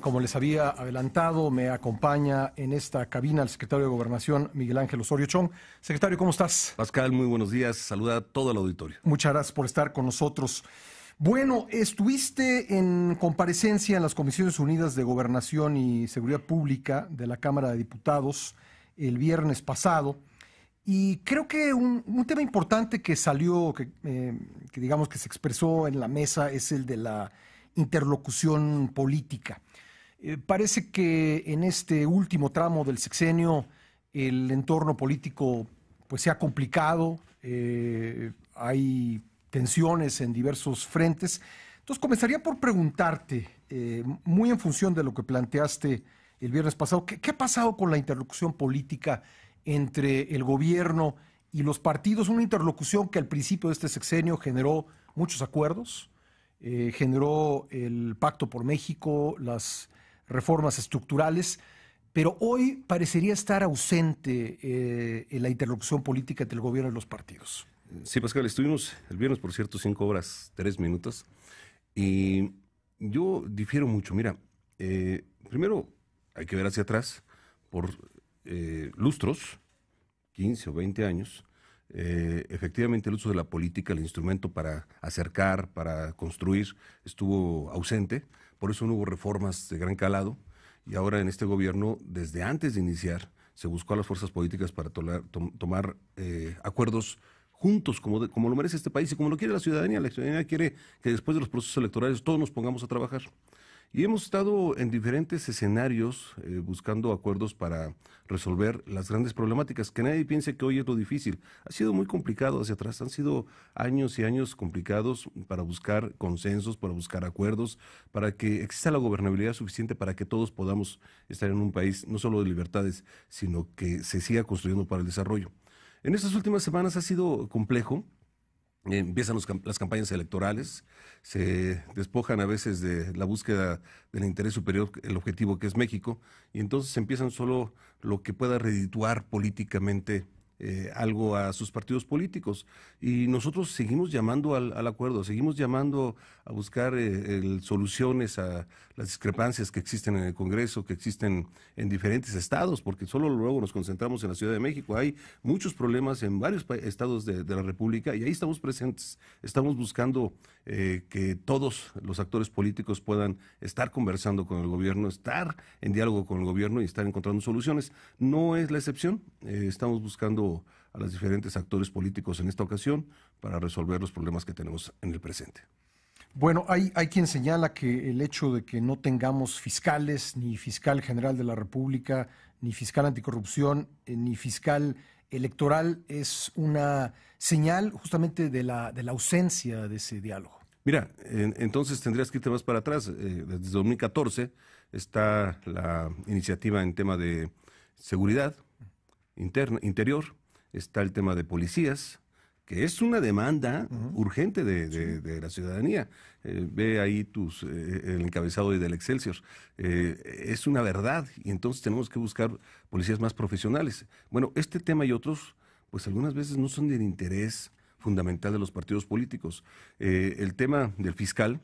Como les había adelantado, me acompaña en esta cabina el secretario de Gobernación, Miguel Ángel Osorio Chong. Secretario, ¿cómo estás? Pascal, muy buenos días. Saluda a todo el auditorio. Muchas gracias por estar con nosotros. Bueno, estuviste en comparecencia en las Comisiones Unidas de Gobernación y Seguridad Pública de la Cámara de Diputados el viernes pasado y creo que un tema importante que salió, que digamos que se expresó en la mesa es el de la interlocución política. Parece que en este último tramo del sexenio el entorno político pues se ha complicado, hay tensiones en diversos frentes. Entonces comenzaría por preguntarte, muy en función de lo que planteaste el viernes pasado, ¿qué ha pasado con la interlocución política entre el gobierno y los partidos? Una interlocución que al principio de este sexenio generó muchos acuerdos, generó el Pacto por México, las reformas estructurales, pero hoy parecería estar ausente en la interlocución política entre el gobierno y los partidos. Sí, Pascal, estuvimos el viernes, por cierto, 5 horas, 3 minutos, y yo difiero mucho. Mira, primero hay que ver hacia atrás, por lustros, 15 o 20 años, efectivamente el uso de la política, el instrumento para acercar, para construir, estuvo ausente, por eso no hubo reformas de gran calado, y ahora en este gobierno, desde antes de iniciar, se buscó a las fuerzas políticas para tomar acuerdos juntos, como lo merece este país y como lo quiere la ciudadanía. La ciudadanía quiere que después de los procesos electorales todos nos pongamos a trabajar. Y hemos estado en diferentes escenarios buscando acuerdos para resolver las grandes problemáticas. Que nadie piense que hoy es lo difícil. Ha sido muy complicado hacia atrás. Han sido años y años complicados para buscar consensos, para buscar acuerdos, para que exista la gobernabilidad suficiente para que todos podamos estar en un país no solo de libertades, sino que se siga construyendo para el desarrollo. En estas últimas semanas ha sido complejo. Empiezan las campañas electorales, se despojan a veces de la búsqueda del interés superior, el objetivo que es México, y entonces empiezan solo lo que pueda redituar políticamente algo a sus partidos políticos. Y nosotros seguimos llamando al acuerdo, seguimos llamando a buscar soluciones a las discrepancias que existen en el Congreso, que existen en diferentes estados, porque solo luego nos concentramos en la Ciudad de México. Hay muchos problemas en varios estados de la República y ahí estamos presentes. Estamos buscando que todos los actores políticos puedan estar conversando con el gobierno, estar en diálogo con el gobierno y estar encontrando soluciones. No es la excepción. Estamos buscando a los diferentes actores políticos en esta ocasión para resolver los problemas que tenemos en el presente. Bueno, hay quien señala que el hecho de que no tengamos fiscales, ni fiscal general de la República, ni fiscal anticorrupción, ni fiscal electoral, es una señal justamente de la ausencia de ese diálogo. Mira, entonces tendrías que irte más para atrás. Desde 2014 está la iniciativa en tema de seguridad interior, está el tema de policías, que es una demanda urgente de la ciudadanía. Ve ahí el encabezado del Excelsior. Es una verdad, y entonces tenemos que buscar policías más profesionales. Bueno, este tema y otros, pues algunas veces no son del interés fundamental de los partidos políticos. El tema del fiscal,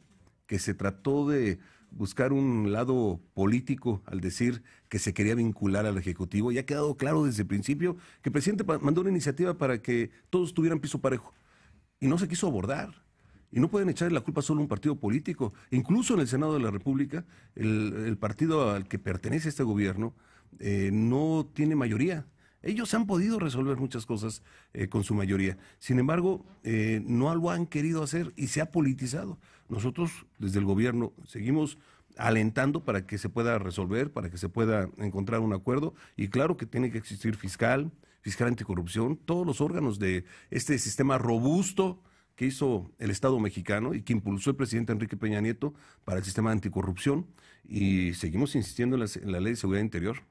que se trató de buscar un lado político al decir que se quería vincular al Ejecutivo, y ha quedado claro desde el principio que el presidente mandó una iniciativa para que todos tuvieran piso parejo, y no se quiso abordar. Y no pueden echarle la culpa solo a un partido político. Incluso en el Senado de la República, el partido al que pertenece este gobierno no tiene mayoría. Ellos han podido resolver muchas cosas con su mayoría. Sin embargo, no lo han querido hacer y se ha politizado. Nosotros, desde el gobierno, seguimos alentando para que se pueda resolver, para que se pueda encontrar un acuerdo. Y claro que tiene que existir fiscal anticorrupción, todos los órganos de este sistema robusto que hizo el Estado mexicano y que impulsó el presidente Enrique Peña Nieto para el sistema anticorrupción. Y seguimos insistiendo en la Ley de Seguridad Interior.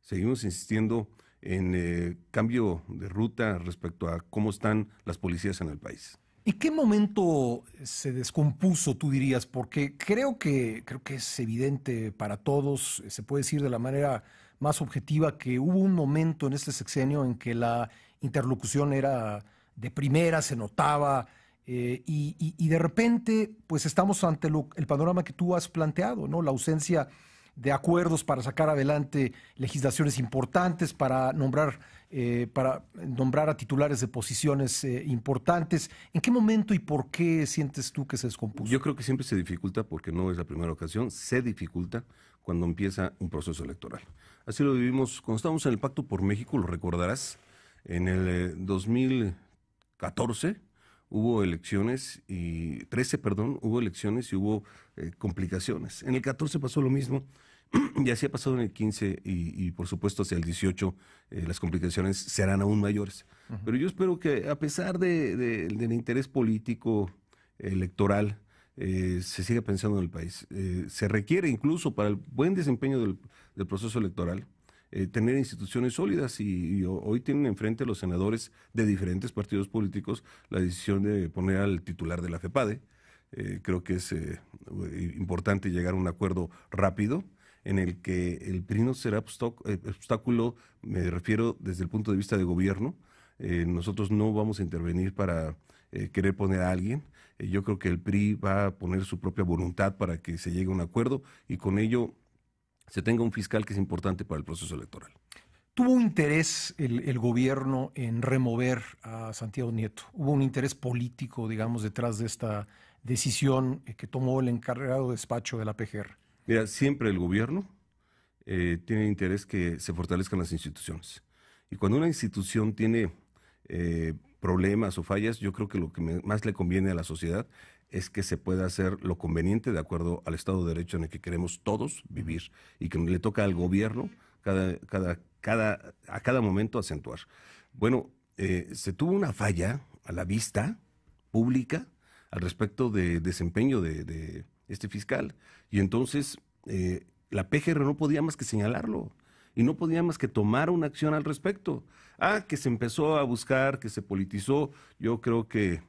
Seguimos insistiendo en cambio de ruta respecto a cómo están las policías en el país. ¿En qué momento se descompuso, tú dirías? Porque creo que es evidente para todos, se puede decir de la manera más objetiva, que hubo un momento en este sexenio en que la interlocución era de primera, se notaba, y de repente, pues estamos ante el panorama que tú has planteado, ¿no? La ausencia de acuerdos para sacar adelante legislaciones importantes, para nombrar a titulares de posiciones importantes. ¿En qué momento y por qué sientes tú que se descompuso? Yo creo que siempre se dificulta, porque no es la primera ocasión, se dificulta cuando empieza un proceso electoral. Así lo vivimos cuando estábamos en el Pacto por México, lo recordarás, en el 2014 hubo elecciones, y 13, perdón, hubo elecciones y hubo complicaciones. En el 14 pasó lo mismo, y así ha pasado en el 15 y por supuesto hacia el 18 las complicaciones serán aún mayores. Pero yo espero que, a pesar del interés político electoral, se siga pensando en el país. Se requiere, incluso para el buen desempeño del proceso electoral, tener instituciones sólidas, y hoy tienen enfrente los senadores de diferentes partidos políticos la decisión de poner al titular de la FEPADE. Creo que es importante llegar a un acuerdo rápido en el que el PRI no será obstáculo, me refiero desde el punto de vista de gobierno. Nosotros no vamos a intervenir para querer poner a alguien. Yo creo que el PRI va a poner su propia voluntad para que se llegue a un acuerdo y con ello se tenga un fiscal que es importante para el proceso electoral. ¿Tuvo un interés el gobierno en remover a Santiago Nieto? ¿Hubo un interés político, digamos, detrás de esta decisión que tomó el encargado de despacho de la PGR? Mira, siempre el gobierno tiene interés que se fortalezcan las instituciones. Y cuando una institución tiene problemas o fallas, yo creo que lo que más le conviene a la sociedad es que se pueda hacer lo conveniente de acuerdo al Estado de Derecho en el que queremos todos vivir, y que le toca al gobierno a cada momento acentuar. Bueno, se tuvo una falla a la vista pública al respecto de desempeño de este fiscal, y entonces la PGR no podía más que señalarlo y no podía más que tomar una acción al respecto. Que se empezó a buscar, que se politizó. Yo creo que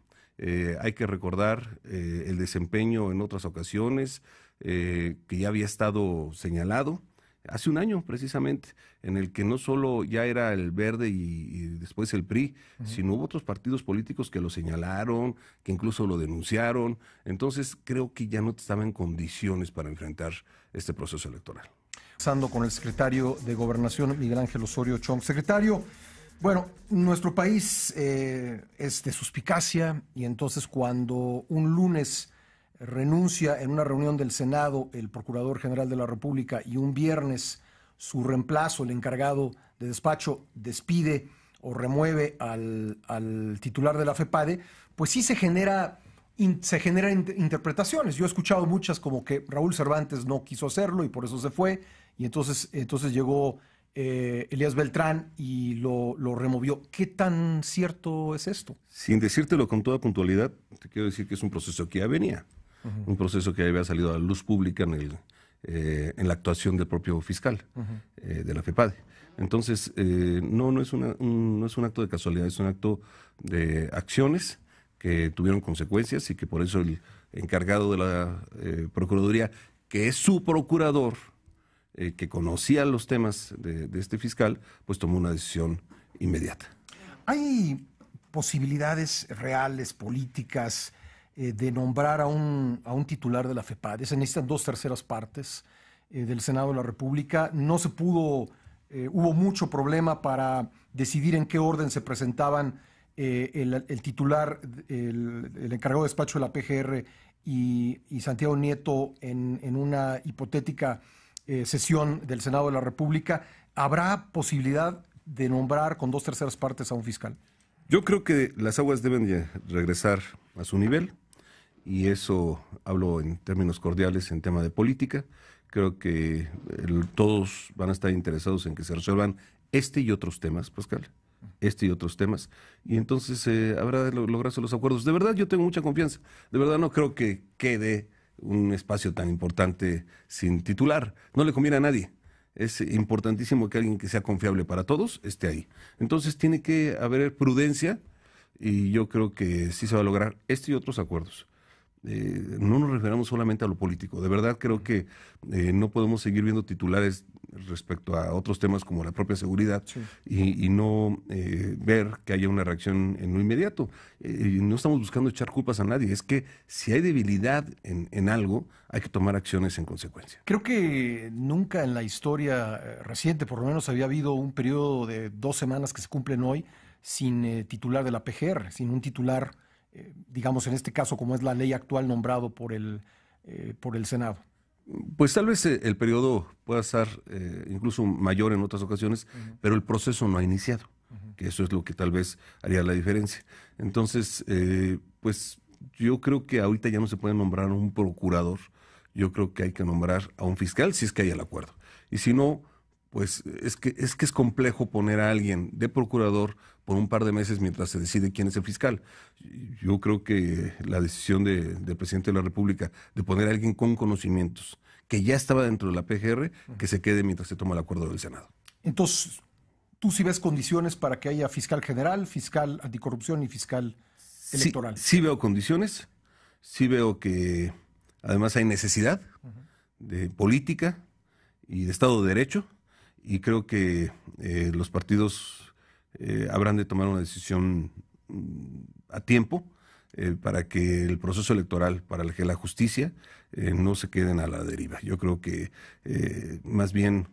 hay que recordar el desempeño en otras ocasiones, que ya había estado señalado hace un año precisamente, en el que no solo ya era el Verde y después el PRI, sino hubo otros partidos políticos que lo señalaron, que incluso lo denunciaron. Entonces creo que ya no estaba en condiciones para enfrentar este proceso electoral. Pasando con el secretario de Gobernación, Miguel Ángel Osorio Chong. Secretario, bueno, nuestro país es de suspicacia, y entonces cuando un lunes renuncia en una reunión del Senado el Procurador General de la República y un viernes su reemplazo, el encargado de despacho, despide o remueve al titular de la FEPADE, pues sí se generan interpretaciones. Yo he escuchado muchas, como que Raúl Cervantes no quiso hacerlo y por eso se fue, y entonces llegó Elías Beltrán y lo removió. ¿Qué tan cierto es esto? Sin decírtelo con toda puntualidad, te quiero decir que es un proceso que ya venía. Un proceso que había salido a la luz pública en la actuación del propio fiscal de la FEPADE. Entonces, no es un acto de casualidad, es un acto de acciones que tuvieron consecuencias, y que por eso el encargado de la Procuraduría, que es su procurador, que conocía los temas de este fiscal, pues tomó una decisión inmediata. ¿Hay posibilidades reales, políticas, de nombrar a un titular de la FEPADE? Se necesitan 2/3 partes del Senado de la República. No se pudo, hubo mucho problema para decidir en qué orden se presentaban el titular, el encargado de despacho de la PGR y Santiago Nieto en una hipotética sesión del Senado de la República. ¿Habrá posibilidad de nombrar con 2/3 partes a un fiscal? Yo creo que las aguas deben regresar a su nivel, y eso hablo en términos cordiales en tema de política. Creo que todos van a estar interesados en que se resuelvan este y otros temas, Pascal, y entonces habrá de lograrse los acuerdos. De verdad, yo tengo mucha confianza. De verdad, no creo que quede un espacio tan importante sin titular. No le conviene a nadie. Es importantísimo que alguien que sea confiable para todos esté ahí. Entonces tiene que haber prudencia, y yo creo que sí se va a lograr este y otros acuerdos, no nos referamos solamente a lo político. De verdad creo que no podemos seguir viendo titulares respecto a otros temas como la propia seguridad, Sí. y no ver que haya una reacción en lo inmediato. No estamos buscando echar culpas a nadie, es que si hay debilidad en algo, hay que tomar acciones en consecuencia. Creo que nunca en la historia reciente, por lo menos, había habido un periodo de 2 semanas que se cumplen hoy sin titular de la PGR, sin un titular, digamos en este caso, como es la ley actual, nombrado por el Senado. Pues tal vez el periodo pueda estar incluso mayor en otras ocasiones, pero el proceso no ha iniciado, que eso es lo que tal vez haría la diferencia. Entonces, pues yo creo que ahorita ya no se puede nombrar un procurador, yo creo que hay que nombrar a un fiscal si es que hay el acuerdo. Y si no, pues es complejo poner a alguien de procurador por un par de meses mientras se decide quién es el fiscal. Yo creo que la decisión del presidente de la República de poner a alguien con conocimientos que ya estaba dentro de la PGR, que se quede mientras se toma el acuerdo del Senado. Entonces, ¿tú sí ves condiciones para que haya fiscal general, fiscal anticorrupción y fiscal electoral? Sí veo condiciones, sí veo que además hay necesidad de política y de Estado de Derecho, y creo que los partidos habrán de tomar una decisión a tiempo para que el proceso electoral, para que la justicia no se queden a la deriva. Yo creo que más bien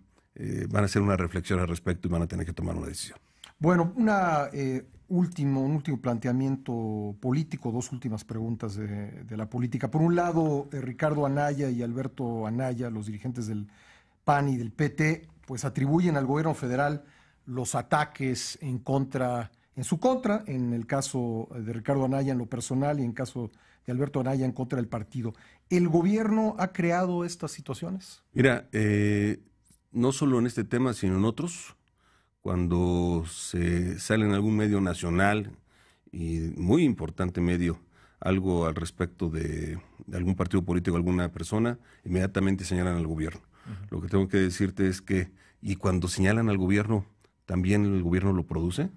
van a hacer una reflexión al respecto y van a tener que tomar una decisión. Bueno, un último planteamiento político, 2 últimas preguntas de la política. Por un lado, Ricardo Anaya y Alberto Anaya, los dirigentes del PAN y del PT, pues atribuyen al gobierno federal los ataques en su contra, en el caso de Ricardo Anaya en lo personal y en caso de Alberto Anaya en contra del partido. ¿El gobierno ha creado estas situaciones? Mira, no solo en este tema, sino en otros, cuando se sale en algún medio nacional y muy importante medio algo al respecto de algún partido político, alguna persona, inmediatamente señalan al gobierno. Lo que tengo que decirte es que, y cuando señalan al gobierno, ¿también el gobierno lo produce?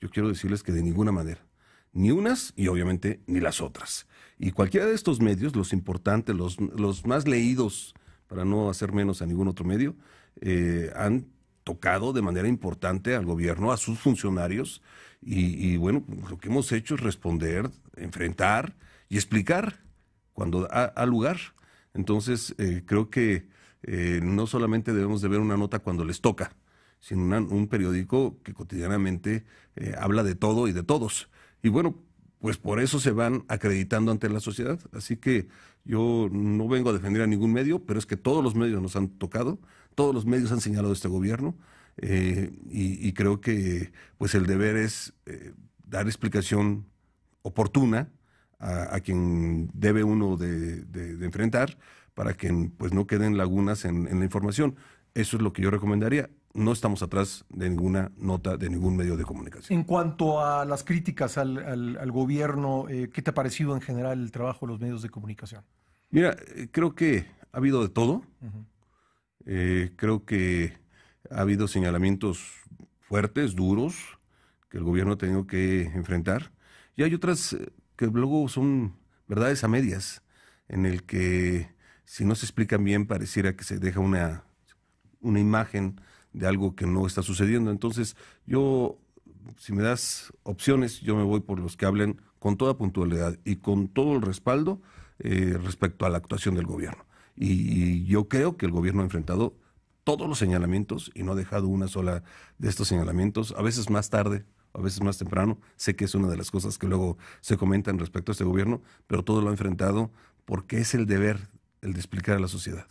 Yo quiero decirles que de ninguna manera. Ni unas y obviamente ni las otras. Y cualquiera de estos medios, los importantes, los más leídos, para no hacer menos a ningún otro medio, han tocado de manera importante al gobierno, a sus funcionarios, y bueno, lo que hemos hecho es responder, enfrentar y explicar cuando ha lugar. Entonces, creo que no solamente debemos de ver una nota cuando les toca, sino un periódico que cotidianamente habla de todo y de todos. Y bueno, pues por eso se van acreditando ante la sociedad. Así que yo no vengo a defender a ningún medio, pero es que todos los medios nos han tocado, todos los medios han señalado este gobierno, y creo que pues el deber es dar explicación oportuna a quien debe uno de enfrentar, para que pues no queden lagunas en la información. Eso es lo que yo recomendaría. No estamos atrás de ninguna nota de ningún medio de comunicación. En cuanto a las críticas al gobierno, ¿qué te ha parecido en general el trabajo de los medios de comunicación? Mira, creo que ha habido de todo. Creo que ha habido señalamientos fuertes, duros, que el gobierno ha tenido que enfrentar. Y hay otras que luego son verdades a medias, en el que si no se explican bien pareciera que se deja una imagen de algo que no está sucediendo. Entonces, yo, si me das opciones, yo me voy por los que hablen con toda puntualidad y con todo el respaldo respecto a la actuación del gobierno. Y yo creo que el gobierno ha enfrentado todos los señalamientos y no ha dejado una sola de estos señalamientos, a veces más tarde, a veces más temprano. Sé que es una de las cosas que luego se comentan respecto a este gobierno, pero todo lo ha enfrentado porque es el deber, el de explicar a la sociedad.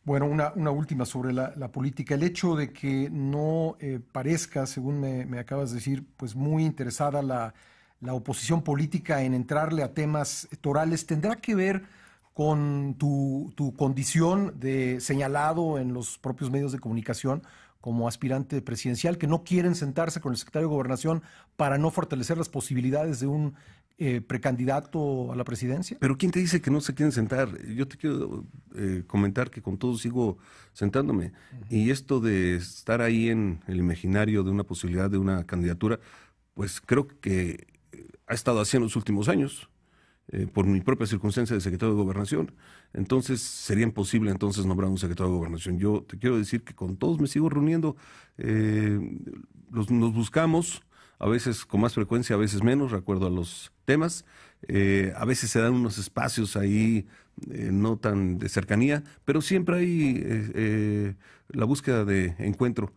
Bueno, una última sobre la política. El hecho de que no parezca, según me acabas de decir, pues muy interesada la oposición política en entrarle a temas electorales, ¿tendrá que ver con tu condición de señalado en los propios medios de comunicación como aspirante presidencial, que no quieren sentarse con el secretario de Gobernación para no fortalecer las posibilidades de un precandidato a la presidencia? Pero ¿quién te dice que no se quieren sentar? Yo te quiero comentar que con todo sigo sentándome. Y esto de estar ahí en el imaginario de una posibilidad de una candidatura, pues creo que ha estado así en los últimos años. por mi propia circunstancia de secretario de Gobernación. Entonces sería imposible entonces nombrar un secretario de Gobernación. Yo te quiero decir que con todos me sigo reuniendo, nos buscamos, a veces con más frecuencia, a veces menos, de acuerdo a los temas. A veces se dan unos espacios ahí no tan de cercanía, pero siempre hay la búsqueda de encuentro.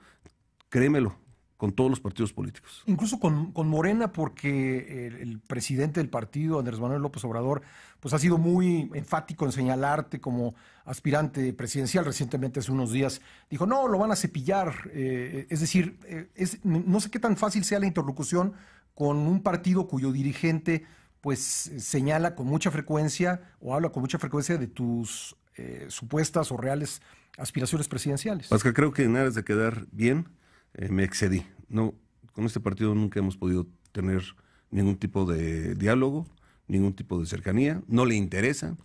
Créemelo, con todos los partidos políticos. Incluso con Morena, porque el presidente del partido, Andrés Manuel López Obrador, pues ha sido muy enfático en señalarte como aspirante presidencial. Recientemente, hace unos días, dijo, no, lo van a cepillar. Es decir, no sé qué tan fácil sea la interlocución con un partido cuyo dirigente pues señala con mucha frecuencia o habla con mucha frecuencia de tus supuestas o reales aspiraciones presidenciales. Pascal, creo que en aras de quedar bien, me excedí. No, con este partido nunca hemos podido tener ningún tipo de diálogo, ningún tipo de cercanía. No le interesan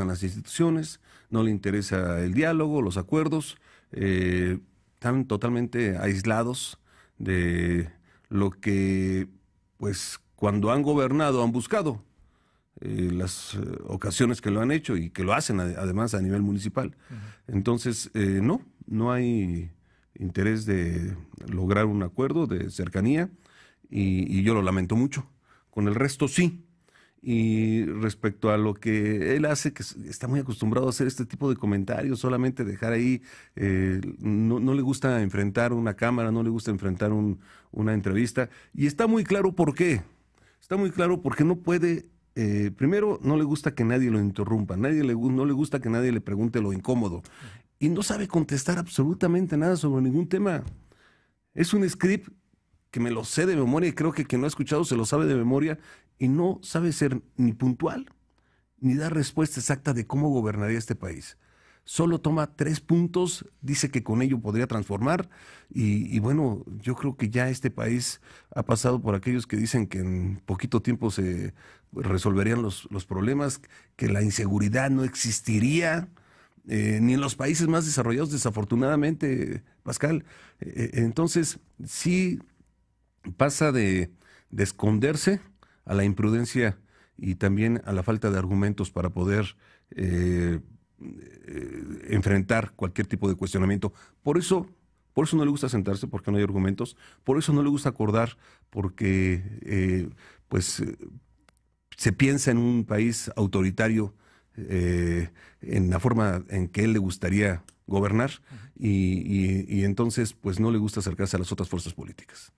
las instituciones, no le interesa el diálogo, los acuerdos. Están totalmente aislados de lo que, pues, cuando han gobernado han buscado. Las ocasiones que lo han hecho y que lo hacen además a nivel municipal. Entonces, no hay interés de lograr un acuerdo de cercanía y yo lo lamento mucho. Con el resto sí. Y respecto a lo que él hace, que está muy acostumbrado a hacer este tipo de comentarios, solamente dejar ahí, no le gusta enfrentar una cámara, no le gusta enfrentar una entrevista, y está muy claro por qué. Está muy claro porque no puede, primero no le gusta que nadie lo interrumpa, no le gusta que nadie le pregunte lo incómodo, y no sabe contestar absolutamente nada sobre ningún tema. Es un script que me lo sé de memoria y creo que quien no ha escuchado se lo sabe de memoria y no sabe ser ni puntual ni dar respuesta exacta de cómo gobernaría este país. Solo toma 3 puntos, dice que con ello podría transformar y bueno, yo creo que ya este país ha pasado por aquellos que dicen que en poquito tiempo se resolverían los problemas, que la inseguridad no existiría, ni en los países más desarrollados, desafortunadamente, Pascal. Entonces, sí pasa de esconderse a la imprudencia y también a la falta de argumentos para poder enfrentar cualquier tipo de cuestionamiento. Por eso no le gusta sentarse, porque no hay argumentos. Por eso no le gusta acordar, porque se piensa en un país autoritario, en la forma en que él le gustaría gobernar, y entonces pues no le gusta acercarse a las otras fuerzas políticas.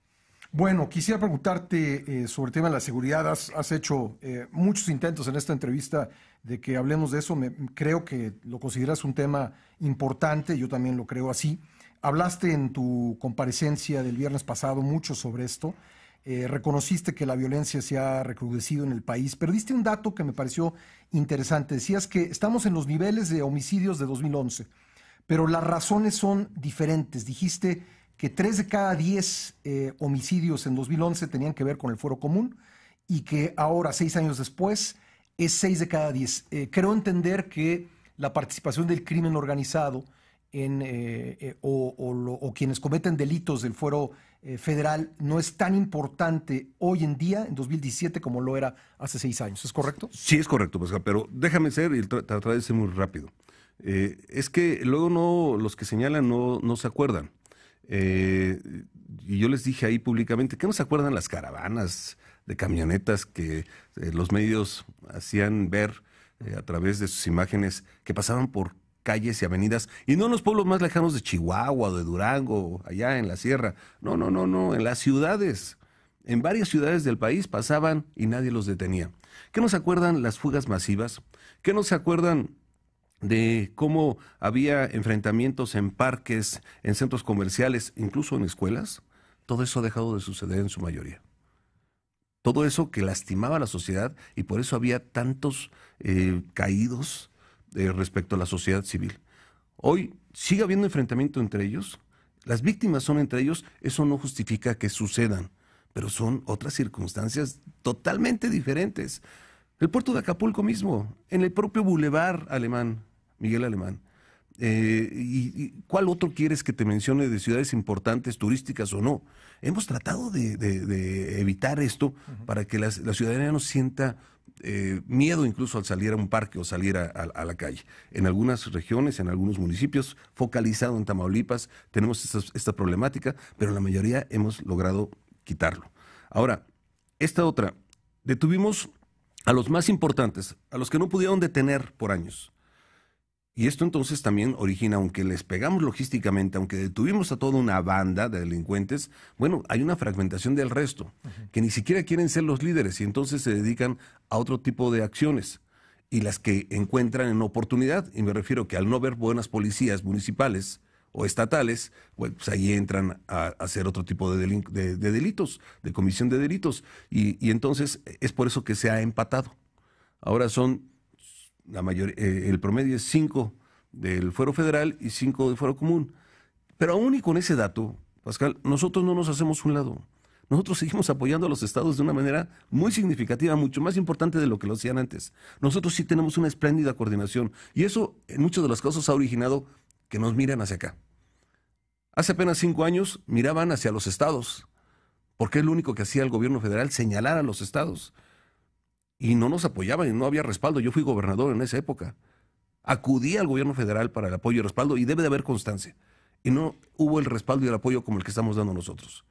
Bueno, quisiera preguntarte sobre el tema de la seguridad. Has hecho muchos intentos en esta entrevista de que hablemos de eso. Creo que lo consideras un tema importante, yo también lo creo así. Hablaste en tu comparecencia del viernes pasado mucho sobre esto. Reconociste que la violencia se ha recrudecido en el país, pero diste un dato que me pareció interesante. Decías que estamos en los niveles de homicidios de 2011, pero las razones son diferentes. Dijiste que 3 de cada 10 homicidios en 2011 tenían que ver con el fuero común y que ahora, 6 años después, es 6 de cada 10. Creo entender que la participación del crimen organizado o quienes cometen delitos del fuero federal no es tan importante hoy en día, en 2017, como lo era hace 6 años. ¿Es correcto? Sí, es correcto, Pascal, pero déjame ser y tratar de ser muy rápido. Es que luego los que señalan no se acuerdan. Y yo les dije ahí públicamente, ¿qué no se acuerdan las caravanas de camionetas que los medios hacían ver a través de sus imágenes que pasaban por calles y avenidas, y no en los pueblos más lejanos de Chihuahua o de Durango, allá en la sierra, no, en las ciudades, en varias ciudades del país pasaban y nadie los detenía? ¿Qué no se acuerdan las fugas masivas? ¿Qué no se acuerdan de cómo había enfrentamientos en parques, en centros comerciales, incluso en escuelas? Todo eso ha dejado de suceder en su mayoría. Todo eso que lastimaba a la sociedad, y por eso había tantos caídos respecto a la sociedad civil. Hoy sigue habiendo enfrentamiento entre ellos, las víctimas son entre ellos, eso no justifica que sucedan, pero son otras circunstancias totalmente diferentes. El puerto de Acapulco mismo, en el propio Boulevard Alemán, Miguel Alemán. ¿Y cuál otro quieres que te mencione de ciudades importantes, turísticas o no? Hemos tratado de evitar esto para que la ciudadanía no sienta miedo incluso al salir a un parque o salir a la calle. En algunas regiones, en algunos municipios, focalizado en Tamaulipas, tenemos esta problemática, pero en la mayoría hemos logrado quitarlo. Ahora, esta otra, detuvimos a los más importantes, a los que no pudieron detener por años. Y esto entonces también origina, aunque les pegamos logísticamente, aunque detuvimos a toda una banda de delincuentes, bueno, hay una fragmentación del resto, que ni siquiera quieren ser los líderes y entonces se dedican a otro tipo de acciones. Y las que encuentran en oportunidad, y me refiero que al no ver buenas policías municipales o estatales, pues ahí entran a hacer otro tipo de delitos, de comisión de delitos. Y entonces es por eso que se ha empatado. Ahora son... el promedio es 5 del fuero federal y 5 del fuero común. Pero aún y con ese dato, Pascal, nosotros no nos hacemos un lado. Nosotros seguimos apoyando a los estados de una manera muy significativa, mucho más importante de lo que lo hacían antes. Nosotros sí tenemos una espléndida coordinación y eso en muchos de los casos ha originado que nos miren hacia acá. Hace apenas 5 años miraban hacia los estados, porque es lo único que hacía el gobierno federal, señalar a los estados. Y no nos apoyaban y no había respaldo. Yo fui gobernador en esa época. Acudí al gobierno federal para el apoyo y respaldo y debe de haber constancia. Y no hubo el respaldo y el apoyo como el que estamos dando nosotros.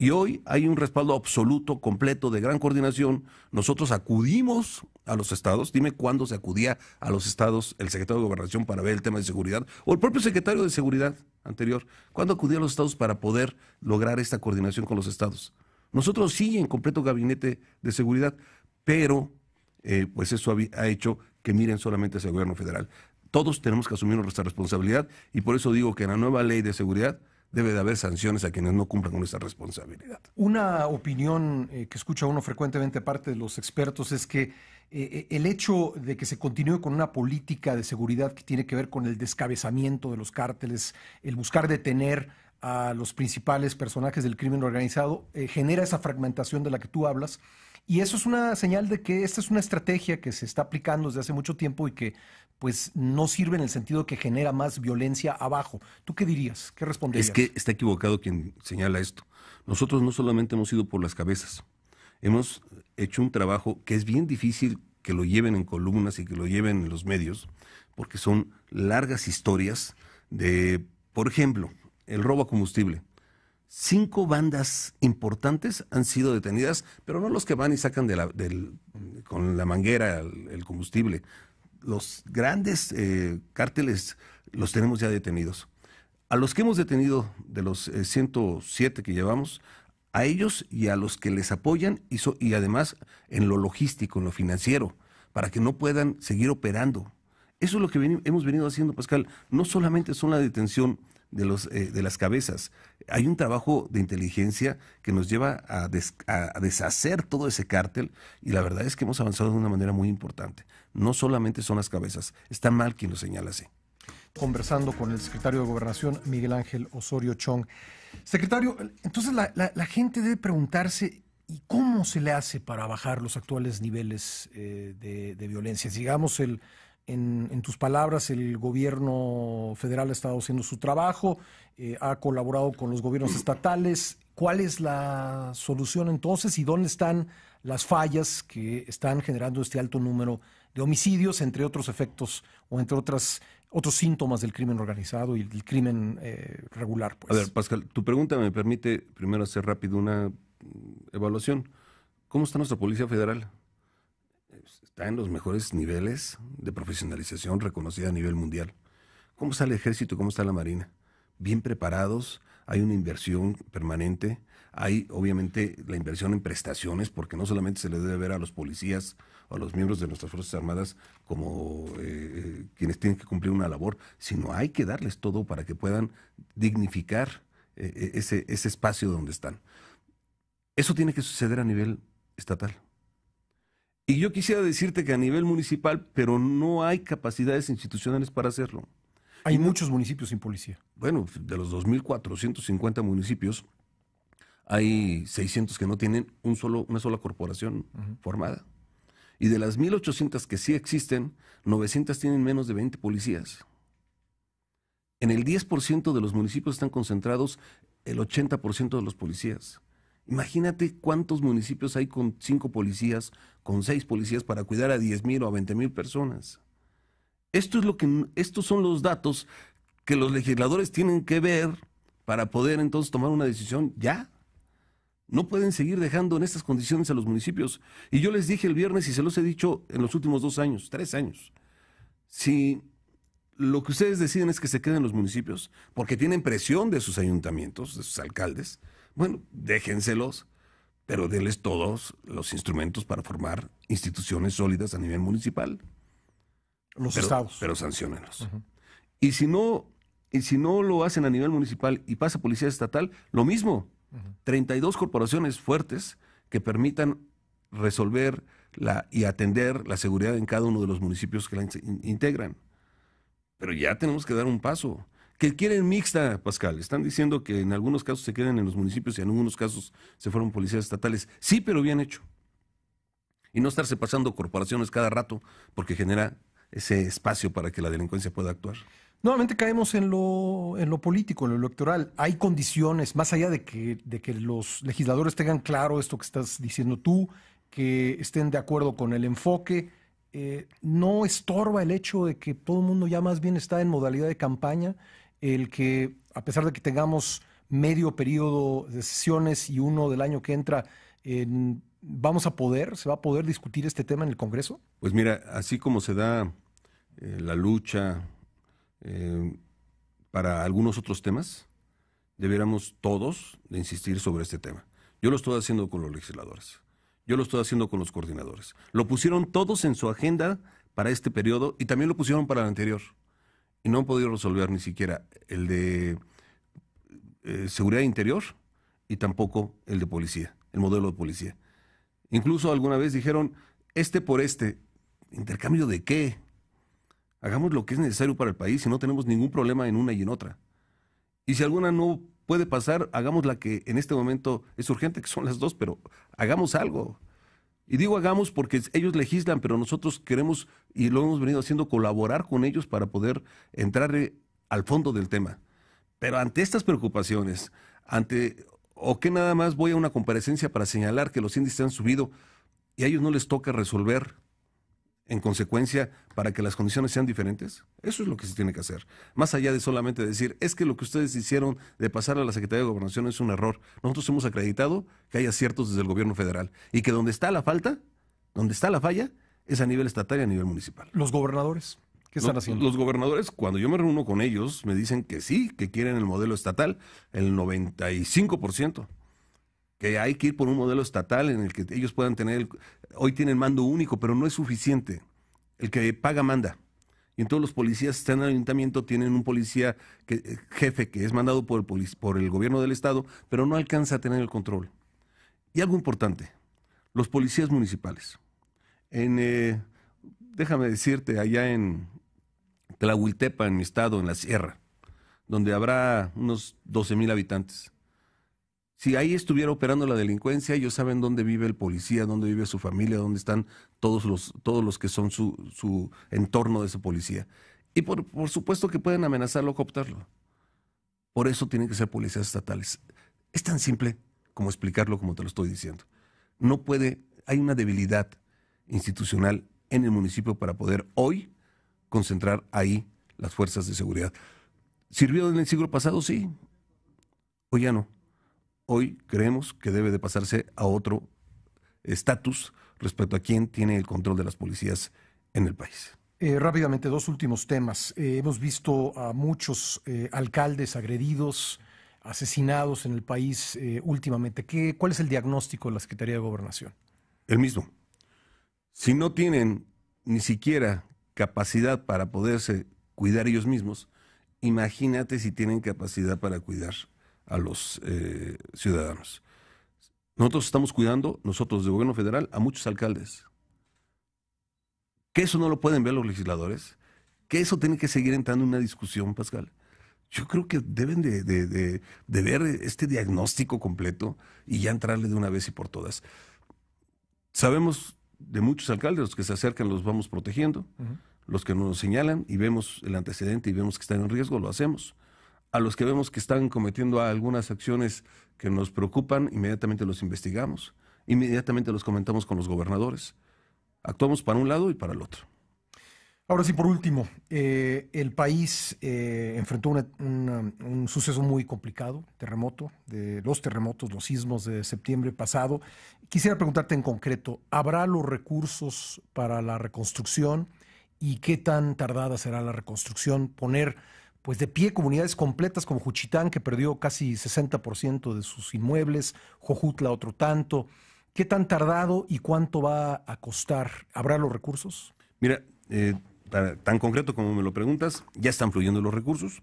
Y hoy hay un respaldo absoluto, completo, de gran coordinación. Nosotros acudimos a los estados. Dime cuándo se acudía a los estados el secretario de Gobernación para ver el tema de seguridad, o el propio secretario de Seguridad anterior. ¿Cuándo acudía a los estados para poder lograr esta coordinación con los estados? Nosotros sí, en completo gabinete de seguridad, pero pues eso ha hecho que miren solamente hacia el gobierno federal. Todos tenemos que asumir nuestra responsabilidad y por eso digo que en la nueva ley de seguridad debe de haber sanciones a quienes no cumplan con esa responsabilidad. Una opinión que escucha uno frecuentemente parte de los expertos es que el hecho de que se continúe con una política de seguridad que tiene que ver con el descabezamiento de los cárteles, el buscar detener a los principales personajes del crimen organizado, genera esa fragmentación de la que tú hablas. Y eso es una señal de que esta es una estrategia que se está aplicando desde hace mucho tiempo y que pues no sirve en el sentido que genera más violencia abajo. ¿Tú qué dirías? ¿Qué responderías? Es que está equivocado quien señala esto. Nosotros no solamente hemos ido por las cabezas, hemos hecho un trabajo que es bien difícil que lo lleven en columnas y que lo lleven en los medios, porque son largas historias de, por ejemplo, el robo a combustible. 5 bandas importantes han sido detenidas, pero no los que van y sacan con la manguera el combustible. Los grandes cárteles los tenemos ya detenidos. A los que hemos detenido de los 107 que llevamos, a ellos y a los que les apoyan y además en lo logístico, en lo financiero, para que no puedan seguir operando. Eso es lo que hemos venido haciendo, Pascal. No solamente son la detención de las cabezas. Hay un trabajo de inteligencia que nos lleva a deshacer todo ese cártel y la verdad es que hemos avanzado de una manera muy importante. No solamente son las cabezas, está mal quien lo señala así. Conversando con el secretario de Gobernación, Miguel Ángel Osorio Chong. Secretario, entonces la gente debe preguntarse, ¿y cómo se le hace para bajar los actuales niveles de violencia? Digamos, en tus palabras, el gobierno federal ha estado haciendo su trabajo, ha colaborado con los gobiernos estatales. ¿Cuál es la solución entonces y dónde están las fallas que están generando este alto número de homicidios, entre otros efectos o entre otros síntomas del crimen organizado y del crimen regular? Pues. A ver, Pascal, tu pregunta me permite primero hacer rápido una evaluación. ¿Cómo está nuestra Policía Federal? Está en los mejores niveles de profesionalización reconocida a nivel mundial. ¿Cómo está el Ejército y cómo está la Marina? Bien preparados, hay una inversión permanente, hay obviamente la inversión en prestaciones, porque no solamente se le debe ver a los policías o a los miembros de nuestras Fuerzas Armadas como quienes tienen que cumplir una labor, sino hay que darles todo para que puedan dignificar ese espacio donde están. Eso tiene que suceder a nivel estatal. Y yo quisiera decirte que a nivel municipal, pero no hay capacidades institucionales para hacerlo. Hay muchos municipios sin policía. Bueno, de los 2.450 municipios, hay 600 que no tienen una sola corporación formada. Y de las 1.800 que sí existen, 900 tienen menos de 20 policías. En el 10% de los municipios están concentrados el 80% de los policías. Imagínate cuántos municipios hay con 5 policías, con 6 policías para cuidar a 10,000 o a 20,000 personas. Estos son los datos que los legisladores tienen que ver para poder entonces tomar una decisión ya. No pueden seguir dejando en estas condiciones a los municipios. Y yo les dije el viernes, y se los he dicho en los últimos 2 años, 3 años, si lo que ustedes deciden es que se queden los municipios, porque tienen presión de sus ayuntamientos, de sus alcaldes, bueno, déjenselos, pero denles todos los instrumentos para formar instituciones sólidas a nivel municipal. Los estados. Pero sanciónenlos. Uh-huh. Y si no lo hacen a nivel municipal y pasa policía estatal, lo mismo. Uh-huh. 32 corporaciones fuertes que permitan resolver y atender la seguridad en cada uno de los municipios que la integran. Pero ya tenemos que dar un paso. Que quieren mixta, Pascal. Están diciendo que en algunos casos se queden en los municipios y en algunos casos se fueron policías estatales. Sí, pero bien hecho. Y no estarse pasando corporaciones cada rato porque genera ese espacio para que la delincuencia pueda actuar. Nuevamente caemos en lo político, en lo electoral. Hay condiciones, más allá de que los legisladores tengan claro esto que estás diciendo tú, que estén de acuerdo con el enfoque. No estorba el hecho de que todo el mundo ya más bien está en modalidad de campaña, el que a pesar de que tengamos medio periodo de sesiones y uno del año que entra, se va a poder discutir este tema en el Congreso. Pues mira, así como se da la lucha para algunos otros temas, deberíamos todos de insistir sobre este tema. Yo lo estoy haciendo con los legisladores. Yo lo estoy haciendo con los coordinadores. Lo pusieron todos en su agenda para este periodo y también lo pusieron para el anterior. Y no han podido resolver ni siquiera el de seguridad interior y tampoco el de policía, el modelo de policía. Incluso alguna vez dijeron, por este. ¿Intercambio de qué? Hagamos lo que es necesario para el país y no tenemos ningún problema en una y en otra. Y si alguna no puede pasar, hagamos la que en este momento es urgente, que son las 2, pero hagamos algo. Y digo hagamos porque ellos legislan, pero nosotros queremos, y lo hemos venido haciendo, colaborar con ellos para poder entrar al fondo del tema. Pero ante estas preocupaciones, o que nada más voy a una comparecencia para señalar que los índices han subido y a ellos no les toca resolver en consecuencia para que las condiciones sean diferentes, eso es lo que se tiene que hacer. Más allá de solamente decir, es que lo que ustedes hicieron de pasar a la Secretaría de Gobernación es un error. Nosotros hemos acreditado que hay aciertos desde el gobierno federal y que donde está la falla, es a nivel estatal y a nivel municipal. ¿Los gobernadores qué están haciendo? Los gobernadores, cuando yo me reúno con ellos, me dicen que sí, que quieren el modelo estatal, el 95%. Que hay que ir por un modelo estatal en el que ellos puedan tener, hoy tienen mando único, pero no es suficiente. El que paga manda. Y entonces los policías que están en el ayuntamiento tienen un policía jefe que es mandado por el gobierno del estado, pero no alcanza a tener el control. Y algo importante, los policías municipales. Déjame decirte, allá en Tlahuiltepa, en mi estado, en la sierra, donde habrá unos 12,000 habitantes. Si ahí estuviera operando la delincuencia, ellos saben dónde vive el policía, dónde vive su familia, dónde están todos los que son su entorno de ese policía. Y por supuesto que pueden amenazarlo o cooptarlo. Por eso tienen que ser policías estatales. Es tan simple como explicarlo como te lo estoy diciendo. Hay una debilidad institucional en el municipio para poder hoy concentrar ahí las fuerzas de seguridad. ¿Sirvió en el siglo pasado? Sí. Hoy ya no. Hoy creemos que debe de pasarse a otro estatus respecto a quién tiene el control de las policías en el país. Rápidamente, 2 últimos temas. Hemos visto a muchos alcaldes agredidos, asesinados en el país últimamente. ¿Cuál es el diagnóstico de la Secretaría de Gobernación? El mismo. Si no tienen ni siquiera capacidad para poderse cuidar ellos mismos, imagínate si tienen capacidad para cuidar a los ciudadanos. Nosotros estamos cuidando, nosotros del gobierno federal, a muchos alcaldes. ¿Que eso no lo pueden ver los legisladores? ¿Que eso tiene que seguir entrando en una discusión, Pascal? Yo creo que deben de ver este diagnóstico completo y ya entrarle de una vez y por todas. Sabemos de muchos alcaldes, los que se acercan los vamos protegiendo, los que nos señalan y vemos el antecedente y vemos que están en riesgo, lo hacemos. A los que vemos que están cometiendo algunas acciones que nos preocupan, inmediatamente los investigamos, inmediatamente los comentamos con los gobernadores. Actuamos para un lado y para el otro. Ahora sí, por último, el país enfrentó un suceso muy complicado, terremoto, los terremotos, los sismos de septiembre pasado. Quisiera preguntarte en concreto, ¿habrá los recursos para la reconstrucción y qué tan tardada será la reconstrucción? Poner pues de pie comunidades completas como Juchitán, que perdió casi 60% de sus inmuebles, Jojutla otro tanto. ¿Qué tan tardado y cuánto va a costar? ¿Habrá los recursos? Mira, tan concreto como me lo preguntas, ya están fluyendo los recursos.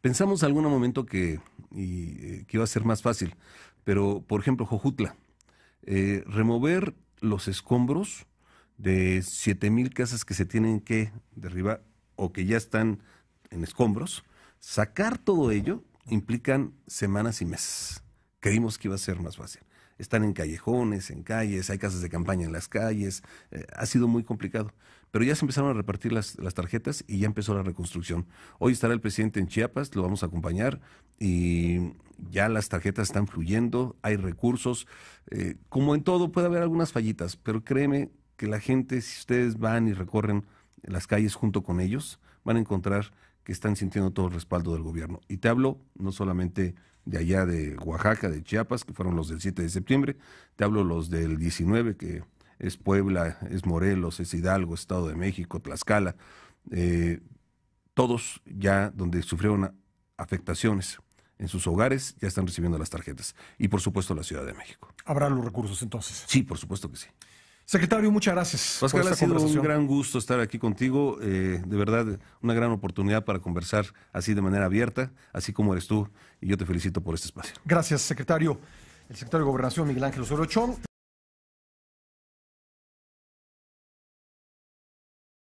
Pensamos en algún momento que iba a ser más fácil, pero por ejemplo, Jojutla, remover los escombros de 7,000 casas que se tienen que derribar o que ya están en escombros, sacar todo ello implican semanas y meses. Creímos que iba a ser más fácil. Están en callejones, en calles, hay casas de campaña en las calles, ha sido muy complicado. Pero ya se empezaron a repartir las tarjetas y ya empezó la reconstrucción. Hoy estará el presidente en Chiapas, lo vamos a acompañar y ya las tarjetas están fluyendo, hay recursos. Como en todo puede haber algunas fallitas, pero créeme que la gente, si ustedes van y recorren las calles junto con ellos, van a encontrar que están sintiendo todo el respaldo del gobierno. Y te hablo no solamente de allá de Oaxaca, de Chiapas, que fueron los del 7 de septiembre, te hablo los del 19, que es Puebla, es Morelos, es Hidalgo, Estado de México, Tlaxcala, todos ya donde sufrieron afectaciones en sus hogares ya están recibiendo las tarjetas. Y por supuesto la Ciudad de México. ¿Habrá los recursos entonces? Sí, por supuesto que sí. Secretario, muchas gracias. Pascal, ha sido un gran gusto estar aquí contigo, de verdad una gran oportunidad para conversar así de manera abierta, así como eres tú, y yo te felicito por este espacio. Gracias, secretario. El secretario de Gobernación, Miguel Ángel Osorio Chong.